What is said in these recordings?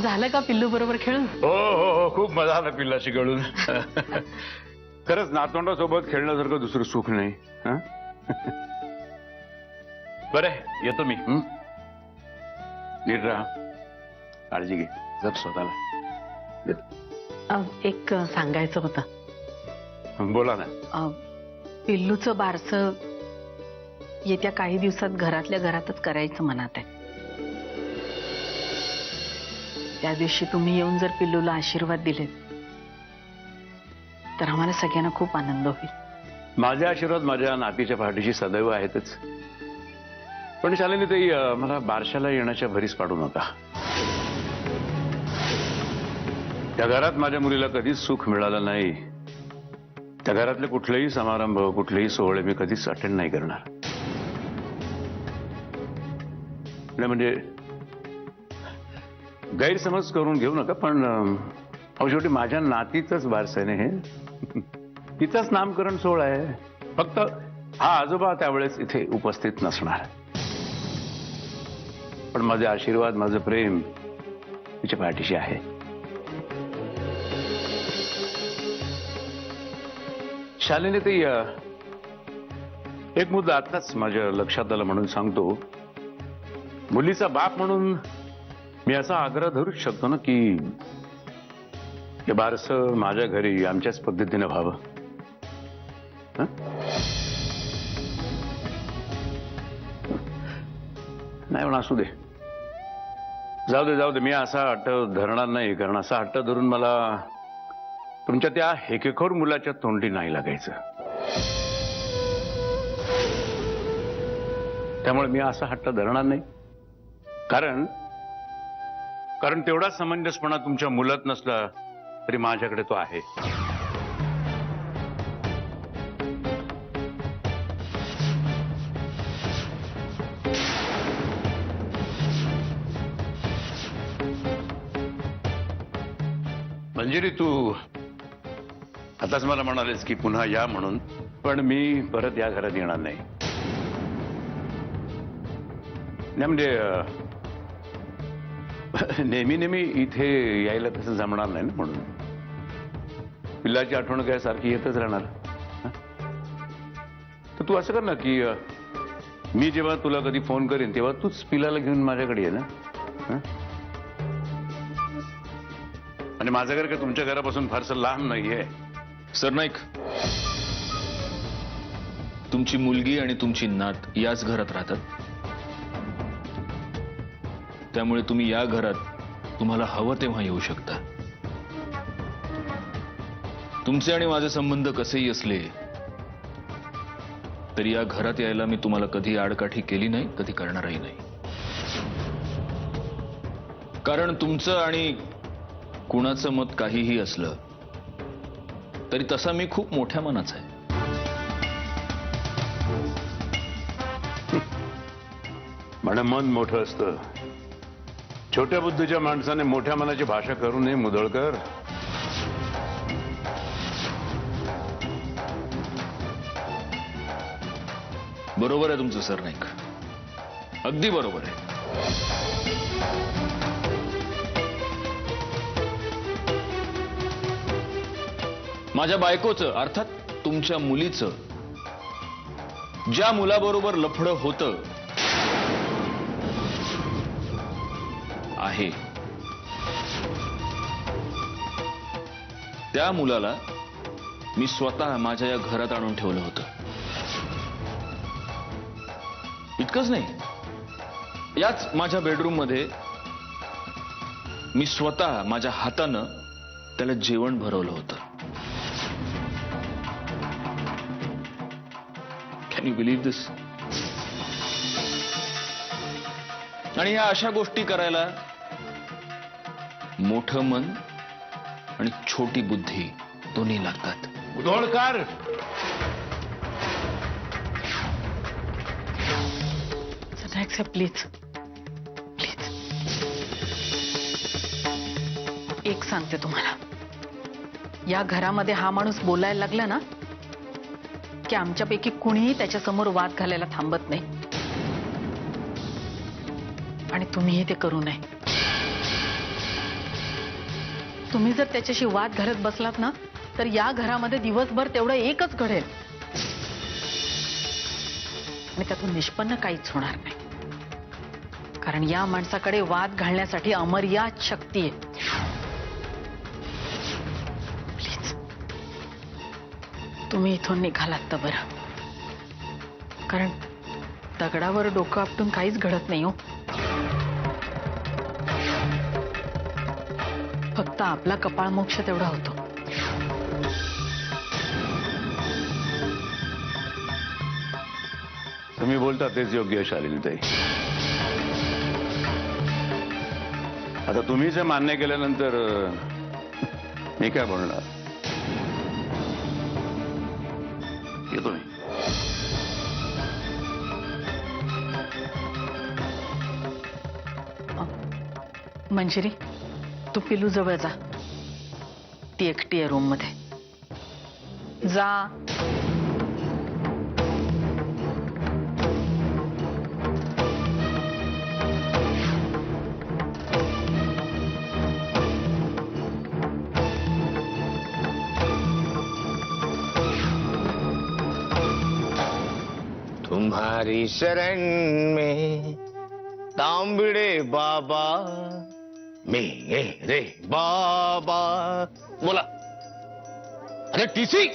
झालं का पिल्लू बरोबर खेळून? हो हो हो, खूप मजा आला पिल्लाशी खेळून. खरंच नातवंडासोबत खेळण्यासारखं दुसरं सुख नाही. हं? बरं येतो मी. नीट राहा, काळजी घे, जप स्वतःला. एक सांगायचं होतं. बोला ना. पिल्लूचं बारसं येत्या काही दिवसात घरातल्या घरातच करायचं मनात आहे. त्या दिवशी तुम्ही येऊन जर पिल्लूला आशीर्वाद दिलेत तर आम्हाला सगळ्यांना खूप आनंद होईल. माझे आशीर्वाद माझ्या नातीच्या पाठीशी सदैव आहेतच. पण शालिनी ताई, मला बारशाला येण्याच्या भरीस पाडू नका. त्या घरात माझ्या मुलीला कधीच सुख मिळालं नाही. त्या घरातले कुठलेही समारंभ, कुठलेही सोहळे मी कधीच अटेंड नाही करणार. नाही म्हणजे गैरसमज करून घेऊ नका, पण शेवटी माझ्या नातीचंच बारसं आहे हे. तिचंच नामकरण सोहळा आहे. फक्त हा आजोबा त्यावेळेस इथे उपस्थित नसणार. पण माझे आशीर्वाद, माझं प्रेम तिच्या पाठीशी आहे. शालिनी ताई, एक मुद्दा आताच माझ्या लक्षात आला म्हणून सांगतो. मुलीचा बाप म्हणून मी असा आग्रह धरूच शकतो ना की हे बारसं माझ्या घरी आमच्याच पद्धतीने व्हावं. नाही पण असू दे, जाऊ दे. मी असा हट्ट धरणार नाही, कारण असा हट्ट धरून मला तुमच्या त्या हेकेखोर मुलाच्या तोंडी नाही लागायचं. त्यामुळे मी असा हट्ट धरणार नाही. कारण तेवढा समंजसपणा तुमच्या मुलात नसला तरी माझ्याकडे तो आहे. मंजिरी, तू आताच मला म्हणालेस की पुन्हा या म्हणून, पण मी परत या घरात येणार नाही. म्हणजे नेहमी इथे यायला तसं जमणार नाही ना, म्हणून. पिल्लाची आठवण काय सारखी येतच राहणार. तर तू असं कर ना की मी जेव्हा तुला कधी फोन करेन तेव्हा तूच पिल्लाला घेऊन माझ्याकडे ये ना. आणि माझं घर काय तुमच्या घरापासून फारसं लांब नाहीये. सरनाईक, तुमची मुलगी आणि तुमची नात याच घरात राहतात. त्यामुळे तुम्ही या घरात तुम्हाला हवं तेव्हा येऊ शकता. तुमचे आणि माझे संबंध कसेही असले तरी या घरात यायला मी तुम्हाला कधी आडकाठी केली नाही, कधी करणारही नाही. कारण तुमचं आणि कुणाचं मत काहीही असलं तरी तसा मी खूप मोठ्या मनाचा आहे. म्हणे मन मोठं असतं. छोट्या बुद्धीच्या माणसाने मोठ्या मनाची भाषा करू नये, मुदळकर. बरोबर आहे तुमचं सरनाईक, अगदी बरोबर आहे. माझ्या बायकोचं, अर्थात तुमच्या मुलीचं, ज्या मुलाबरोबर लफडं होतं आहे त्या मुलाला मी स्वतः माझ्या या घरात आणून ठेवलं होतं. इतकंच नाही, याच माझ्या बेडरूम मध्ये मी स्वतः माझ्या हातानं त्याला जेवण भरवलं होतं. कॅन यू बिलीव्ह दिस? आणि या अशा गोष्टी करायला मोठं मन आणि छोटी बुद्धी दोन्ही लागतात. मुदळकर, प्लीज एक सांगते तुम्हाला, या घरामध्ये हा माणूस बोलायला लागला ना की आमच्यापैकी कुणीही त्याच्यासमोर वाद घालायला थांबत नाही. आणि तुम्हीही ते करू नये. तुम्ही जर त्याच्याशी वाद घालत बसलात ना तर या घरामध्ये दिवसभर तेवढं एकच घडेल आणि त्यातून निष्पन्न काहीच होणार नाही. कारण या माणसाकडे वाद घालण्यासाठी अमर्याद शक्ती आहे. प्लीज तुम्ही इथून निघालात तर बरं. कारण दगडावर डोकं आपटून काहीच घडत नाही हो. फक्त आपला कपाळ मोक्ष तेवढा होतो. तुम्ही बोलता तेच योग्य शालिनीताई. आता तुम्ही जे मान्य केल्यानंतर मी काय बोलणार. येतो मी. मंजिरी तू पिलू जवळ जा. ती एकटी आहे रूम मध्ये. जा. तुम्हारी शरण में तांबड़े बाबा मेरे बाबा. बोला. अरे टीसी.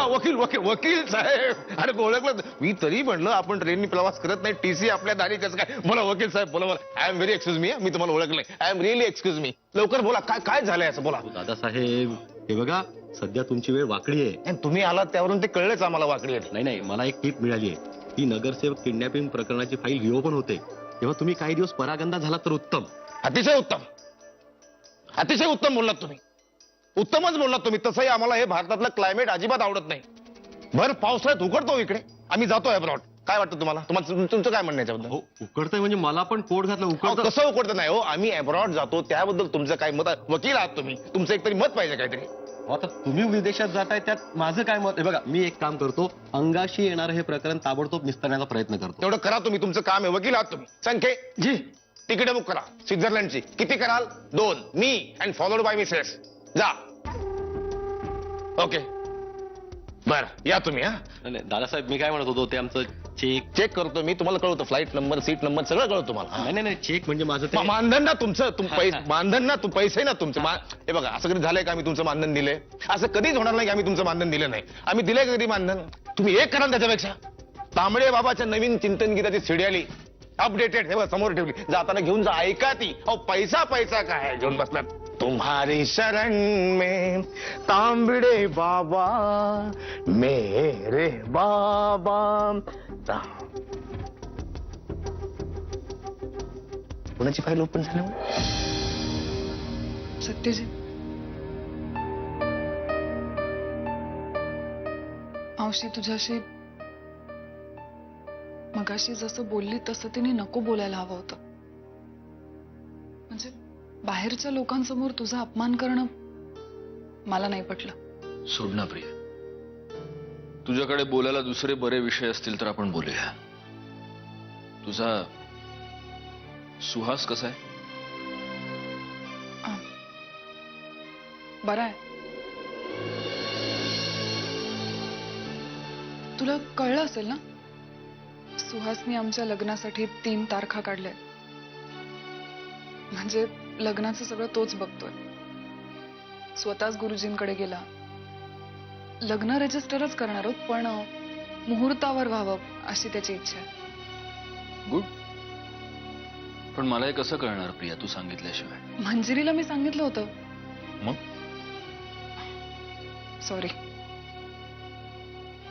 वकील वकील वकील साहेब. अरे ओळखलं मी. तरी म्हणलं आपण ट्रेननी प्रवास करत नाही. टीसी आपल्या दारी कसं काय. बोला वकील साहेब बोला. बोला. I am very excuse me. मी तुम्हाला ओळखलंय. I am really excuse me. लवकर बोला. काय काय झालंय असं बोला. दादासाहेब हे बघा सध्या तुमची वेळ वाकडी आहे. आणि तुम्ही आलात त्यावरून ते कळलंच आम्हाला वाकडी आहे. नाही नाही मला एक टीप मिळाली आहे. ती नगरसेवक किडनॅपिंग प्रकरणाची फाईल रिओपन होते तेव्हा तुम्ही काही दिवस परागंदा झाला तर उत्तम. अतिशय उत्तम. अतिशय उत्तम बोललात तुम्ही. उत्तमच बोललात तुम्ही. तसंही आम्हाला हे भारतातलं क्लायमेट अजिबात आवडत नाही. भर पावसाळ्यात उकडतो इकडे. आम्ही जातो अब्रॉड. काय वाटतं तुम्हाला. तुमचं काय म्हणणं याच्याबद्दल. हो उकडतंय म्हणजे मला पण पोट घातलं उकडतं. कसं उकडतं नाही हो. आम्ही अब्रॉड जातो त्याबद्दल तुमचं काय मत. वकील आहात तुम्ही. तुमचं एकतरी मत पाहिजे काहीतरी. आता तुम्ही विदेशात जाताय त्यात माझं काय मत आहे. बघा मी एक काम करतो अंगाशी येणारं हे प्रकरण ताबडतोब निस्तरण्याचा प्रयत्न करतो. तेवढं करा तुम्ही. तुमचं काम आहे. वकील आहात तुम्ही. संख्ये जी तिकीट बुक करा स्वित्झर्लंडची. किती कराल. 2. मी अँड फॉलोड बाय मिसेस. जा. ओके बर या तुम्ही. हा नाही दादासाहेब मी काय म्हणत होतो ते आमचं चेक चेक करतो मी. तुम्हाला कळवतो. फ्लाईट नंबर सीट नंबर सगळं कळवतो तुम्हाला. नाही नाही चेक म्हणजे माझं ते मानधन ना तुमचं. मानधन ना पैसे ना तुमचे. हे बघा असं कधी झालंय का आम्ही तुमचं मानधन दिलंय. असं कधीच होणार नाही की आम्ही तुमचं मानधन दिलं नाही. आम्ही दिलंय का कधी मानधन. तुम्ही एक करा त्याच्यापेक्षा. तांबडे बाबाच्या नवीन चिंतन गीताची सीडी आली अपडेटेड. हे बघा समोर ठेवली. जाताना घेऊन जा. ऐका ती. अहो पैसा पैसा काय घेऊन बसलात. तुम्हारी शरण में तांबड़े बाबा मेरे बाबा. कोणाची फाईल ओपन झाली. सत्यजित मावशी तुझ्याशी मगाशी जसं बोलली तसं तिने नको बोलायला हवं होतं. म्हणजे बाहेरच्या लोकांसमोर तुझा अपमान करणं मला नाही पटलं. सोड ना प्रिया. तुझ्याकडे बोलायला दुसरे बरे विषय असतील तर आपण बोलूया. तुझा सुहास कसा आहे. बरं आहे. तुला कळलं असेल ना सुहासनी आमच्या लग्नासाठी 3 तारखा काढल्या. म्हणजे लग्नाचं सगळं तोच बघतोय. स्वतःच गुरुजींकडे गेला. लग्न रजिस्टरच करणार आहोत पण मुहूर्तावर व्हावं अशी त्याची इच्छा आहे. गुड. पण मला हे कसं कळणार प्रिया तू सांगितल्याशिवाय. मंजिरीला मी सांगितलं होतं. मग सॉरी.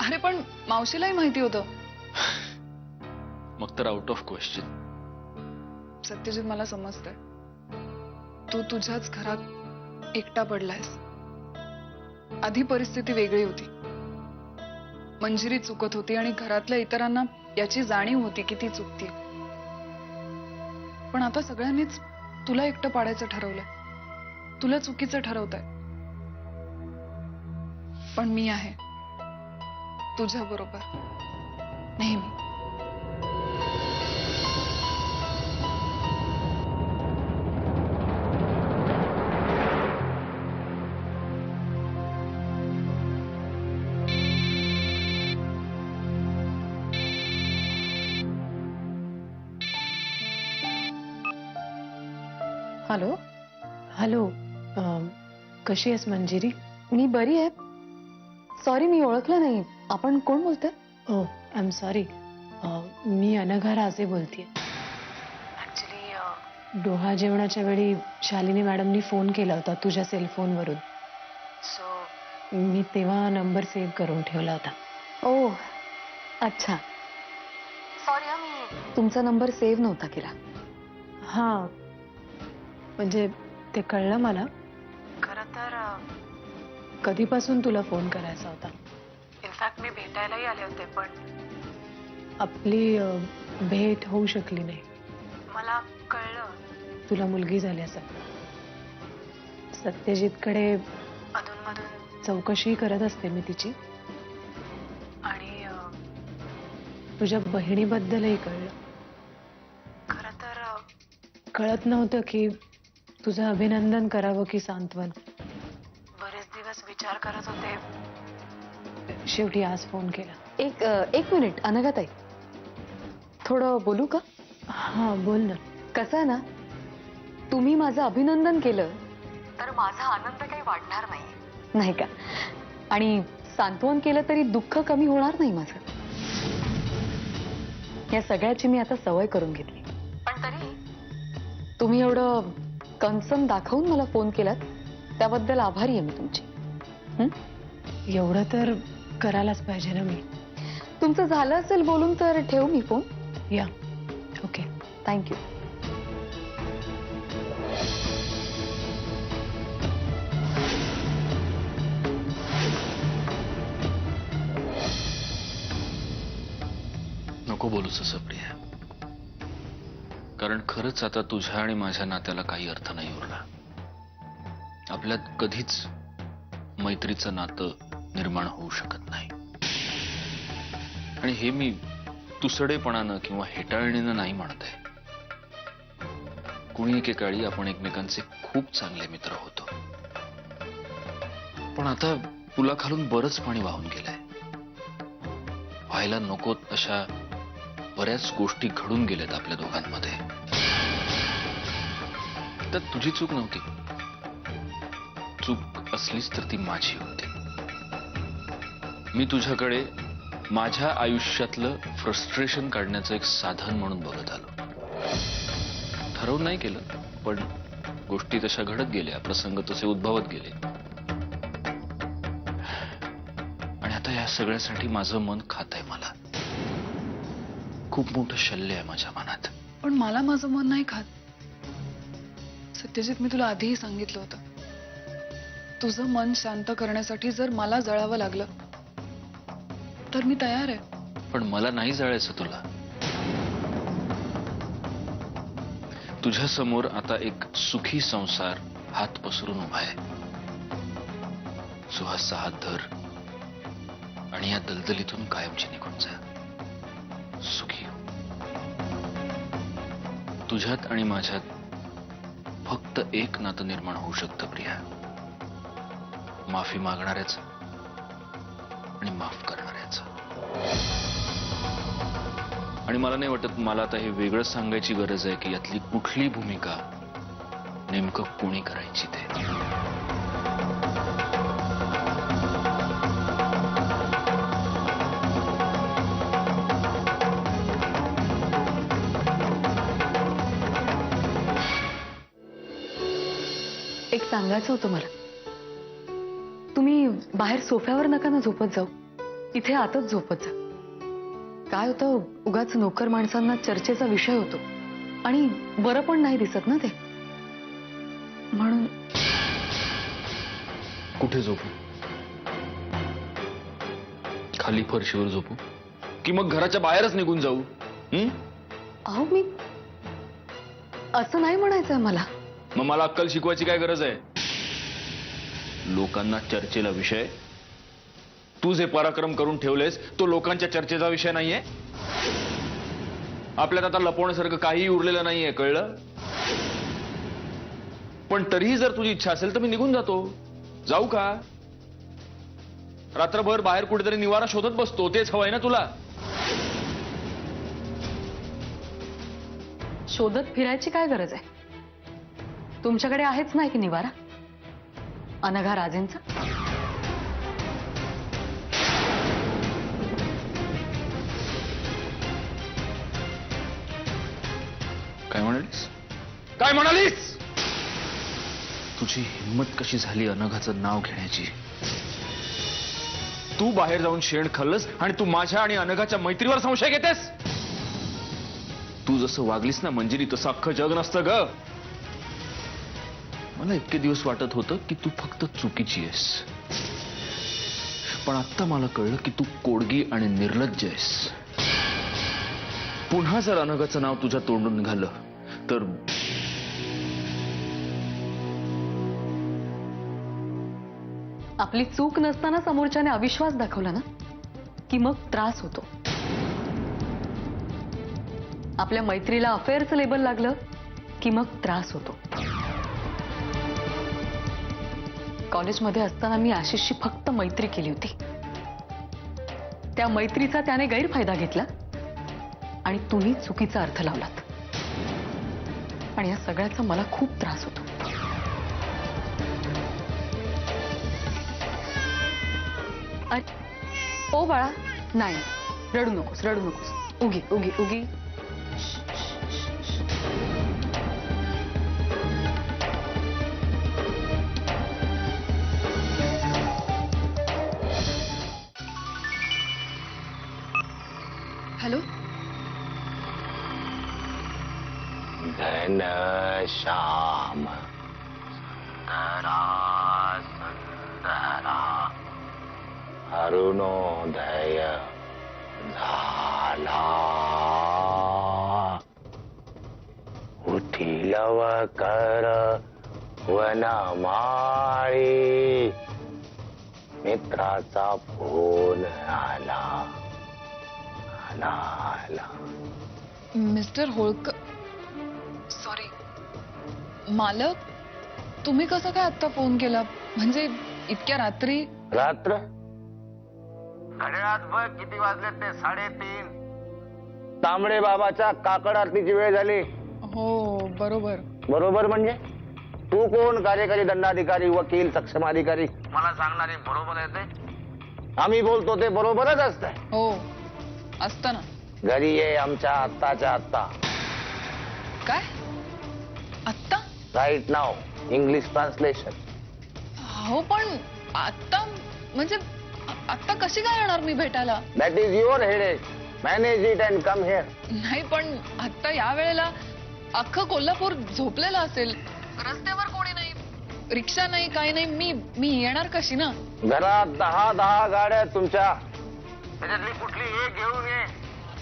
अरे पण मावशीलाही माहिती होतं. मग तर आउट ऑफ क्वेश्चन. सत्यजित मला समजतंय. तू तुझ्याच घरात एकटा पडलायस. आधी परिस्थिती वेगळी होती. मंजिरी चुकत होती आणि घरातल्या इतरांना याची जाणीव होती की ती चुकती. पण आता सगळ्यांनीच तुला एकटं पाडायचं ठरवलंय. तुला चुकीचं ठरवताय. पण मी आहे तुझ्या बरोबर नेहमी. हॅलो हॅलो कशी आहेस मंजिरी? मी बरी आहे. सॉरी, मी ओळखलं नाही. आपण कोण बोलतोय? ओ आय एम सॉरी. मी अनघा राजे बोलतेय. डोहा जेवणाच्या वेळी शालिनी मॅडमनी फोन केला होता तुझ्या सेलफोनवरून, सो मी तेव्हा नंबर सेव्ह करून ठेवला होता. ओ अच्छा. सॉरी, मी तुमचा नंबर सेव्ह नव्हता केला. हां म्हणजे ते कळलं मला. खरं तर कधीपासून तुला फोन करायचा होता. इनफॅक्ट मी भेटायलाही आले होते, पण आपली भेट होऊ शकली नाही. मला कळलं तुला मुलगी झाली असं. सत्यजितकडे अधूनमधून चौकशी करत असते मी तिची. आणि तुझ्या बहिणीबद्दलही कळलं. खरं तर कळत नव्हतं की तुझं अभिनंदन करावं की सांत्वन. बरेच दिवस विचार करत होते, शेवटी आज फोन केला. एक मिनिट अनघाताई, थोडं बोलू का? हां बोल ना. कसं आहे ना, तुम्ही माझं अभिनंदन केलं तर माझा आनंद काही वाढणार नाही का? आणि सांत्वन केलं तरी दुःख कमी होणार नाही माझं. या सगळ्याची मी आता सवय करून घेतली. पण तरी तुम्ही एवढं कन्सर्न दाखवून मला फोन केलात त्याबद्दल आभारी आहे मी तुमची. एवढं तर करायलाच पाहिजे ना मी. तुमचं झालं असेल बोलून तर ठेवू मी फोन. या ओके थँक्यू. नको बोलूस असं प्रिया, कारण खरंच आता तुझ्या आणि माझ्या नात्याला काही अर्थ नाही उरला. आपल्यात कधीच मैत्रीचं नातं निर्माण होऊ शकत नाही. आणि हे मी तुसडेपणानं किंवा हेटाळणीनं नाही म्हणत आहे. कुणी एकेकाळी आपण एकमेकांचे खूप चांगले मित्र होतो, पण आता पुलाखालून बरंच पाणी वाहून गेलंय. व्हायला नकोत अशा बऱ्याच गोष्टी घडून गेल्यात आपल्या दोघांमध्ये. तर तुझी चूक नव्हती. चूक असलीच तर ती माझी होती. मी तुझ्याकडे माझ्या आयुष्यातलं फ्रस्ट्रेशन काढण्याचं एक साधन म्हणून बघत आलो. ठरवून नाही केलं, पण गोष्टी तशा घडत गेल्या, प्रसंग तसे उद्भवत गेले. आणि आता या सगळ्यासाठी माझं मन खात आहे. मला खूप मोठं शल्य आहे माझ्या मनात. पण मला माझं मन नाही खात. सत्यजित, मी तुला आधीही सांगितलं होतं, तुझं मन शांत करण्यासाठी जर मला जळावं लागलं तर मी तयार आहे. पण मला नाही जळायचं तुला. तुझ्या समोर आता एक सुखी संसार हात पसरून उभा आहे. सुहासचा हात धर आणि या दलदलीतून कायमची निघून जा. सुखी हो. तुझ्यात आणि माझ्यात फक्त एक नातं निर्माण होऊ शकतं प्रिया. माफी मागणाऱ्याचं आणि माफ करणाऱ्याचं. आणि मला नाही वाटत मला आता हे वेगळं सांगायची गरज आहे की यातली कुठली भूमिका नेमकं कोणी करायची ते. एक सांगायचं होतं मला. तुम्ही बाहेर सोफ्यावर नका ना झोपत जाऊ, इथे आतच झोपत जा. काय होतं, उगाच नोकर माणसांना चर्चेचा विषय होतो आणि बरं पण नाही दिसत ना ते, म्हणून. कुठे झोपू? खाली फरशीवर झोपू की मग घराच्या बाहेरच निघून जाऊ? अहो, मी असं नाही म्हणायचंय मला. मग मला अक्कल शिकवायची काय गरज आहे? लोकांना चर्चेला विषय. तू जे पराक्रम करून ठेवलेस तो लोकांच्या चर्चेचा विषय नाहीये. आपल्यात आता लपवण्यासारखं काहीही उरलेलं नाहीये, कळलं? पण तरीही जर तुझी इच्छा असेल तर मी निघून जातो. जाऊ का? रात्रभर बाहेर कुठेतरी निवारा शोधत बसतो, तेच हवंय ना तुला? शोधत फिरायची काय गरज आहे? तुमच्याकडे आहेच नाही की निवारा अनघा राजेंचा. काय म्हणालीस? काय म्हणालीस? तुझी हिंमत कशी झाली अनघाचं नाव घेण्याची? तू बाहेर जाऊन शेण खाल्लंस आणि तू माझ्या आणि अनघाच्या मैत्रीवर संशय घेतेस? तू जसं वागलीस ना मंजिरी तसं अख्खं जग नसतं ग. मला इतके दिवस वाटत होतं की तू फक्त चुकीची आहेस, पण आता मला कळलं की तू कोडगी आणि निर्लज्ज आहेस. पुन्हा जर अनघाचं नाव तुझ्या तोंडून निघालं तर आपली चूक नसताना समोरच्याने अविश्वास दाखवला ना की मग त्रास होतो. आपल्या मैत्रीला अफेअरचं लेबल लागलं की मग त्रास होतो. कॉलेजमध्ये असताना मी आशिषशी फक्त मैत्री केली होती. त्या मैत्रीचा त्याने गैरफायदा घेतला आणि तुम्ही चुकीचा अर्थ लावलात आणि या सगळ्याचा मला खूप त्रास होतो. ओ बाळा, नाही, रडू नकोस, रडू नकोस. उगी उगी उगी. हॅलो. घन श्याम सुंदरा अरुणोदय झाला, उठी लवकर वनमाळी, मित्राचा फोन आला. मिस्टर होळकर, सॉरी मालक, तुम्ही कसं काय आता फोन केला? म्हणजे इतक्या रात्री? रात्र घड्याळात बघ किती वाजले ते 3:30. तांबडे बाबाच्या काकड आरतीची वेळ झाली. हो बरोबर. बरोबर म्हणजे तू कोण? कार्यकारी दंडाधिकारी, वकील, सक्षम अधिकारी? मला सांगणारे बरोबर आहे ते? आम्ही बोलतो ते बरोबरच असतंय. हो असतं ना. घरी ये आमच्या आत्ताच्या आत्ता. काय आत्ता? राईट नाव. English translation. हो पण आत्ता म्हणजे आत्ता कशी काय येणार मी भेटायला? That is your headache. Manage it and come here. नाही पण आत्ता या वेळेला अख्खं कोल्हापूर झोपलेलं असेल, रस्त्यावर कोणी नाही, रिक्षा नाही, काही नाही. मी येणार कशी ना? घरात 10 गाड्या तुमच्या, त्याच्यातली कुठली एक घेऊन ये.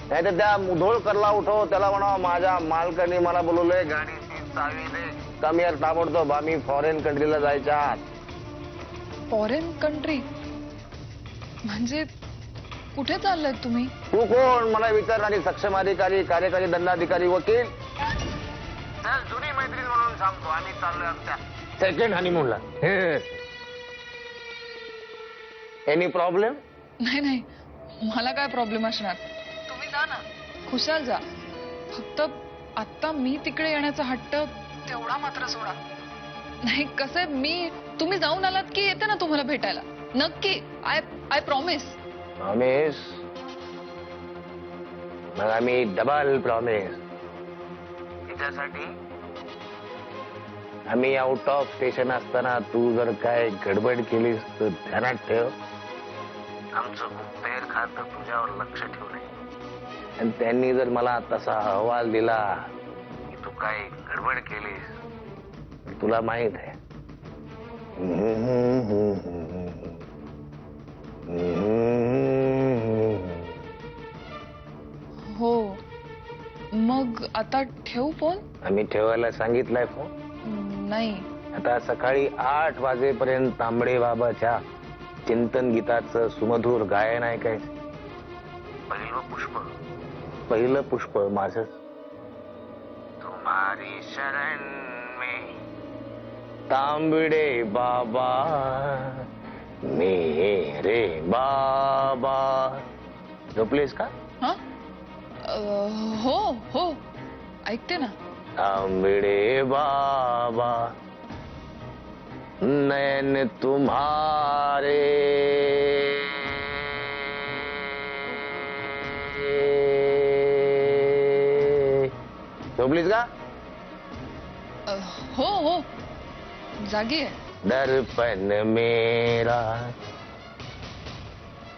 नाही तर त्या मुधोळकरला उठव, त्याला म्हणा माझ्या मालकाने मला बोलवलंय, गाडीची चावी दे. कम यार ताबडतोब, आम्ही फॉरेन कंट्रीला जायच्या आहात. फॉरेन कंट्री म्हणजे कुठे चाललाय तुम्ही? तू कोण मला विचारणारी? सक्षम अधिकारी, कार्यकारी दंडाधिकारी, वकील? जुनी मैत्रीण म्हणून सांगतो, आम्ही चाललोय आमच्या सेकंड हनीमूनला. Any problem? नाही नाही, मला काय प्रॉब्लेम असणार. तुम्ही जा ना, खुशाल जा. फक्त आता मी तिकडे येण्याचा हट्ट तेवढा मात्र सोडा. नाही कसं आहे, तुम्ही जाऊन आलात की येते ना तुम्हाला भेटायला नक्की. I promise. प्रॉमिस? मग आम्ही डबल प्रॉमिस. त्याच्यासाठी आम्ही आउट ऑफ स्टेशन असताना तू जर काय गडबड केलीस तर ध्यानात ठेव, आमचं गुप्तहेर खातं तुझ्यावर लक्ष ठेवलंय. आणि त्यांनी जर मला तसा अहवाल दिला की तू काय गडबड केलीस, तुला माहित आहे हो. मग आता ठेवू फोन? आम्ही ठेवायला सांगितलंय फोन. नाही. आता सकाळी 8 वाजेपर्यंत तांबडे बाबाच्या चिंतन गीताचं सुमधुर गायन आहे काय. पहिलं पुष्प माझं. तुम्हारी शरण में तांबडे बाबा, मेरे बाबा. झोपलेस का? हा हो हो ऐकते ना. तांबड़े बाबा नयन तुम्हारे झोपलीस का? हो हो जागी आहे. दर्पण मेरा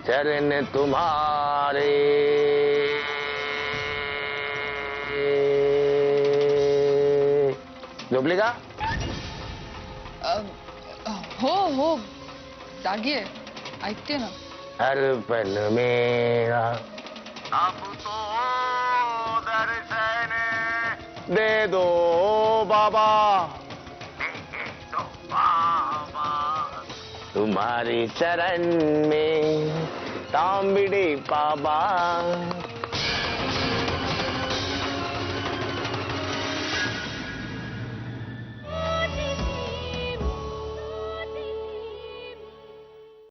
चरण तुम्हारे झोपली का? हो हो जागी आहे, ऐकते ना. दर्पण मेरा अब तो दर्शन दे दो बाबा, तुम्हारी चरण में तांबड़ी बाबा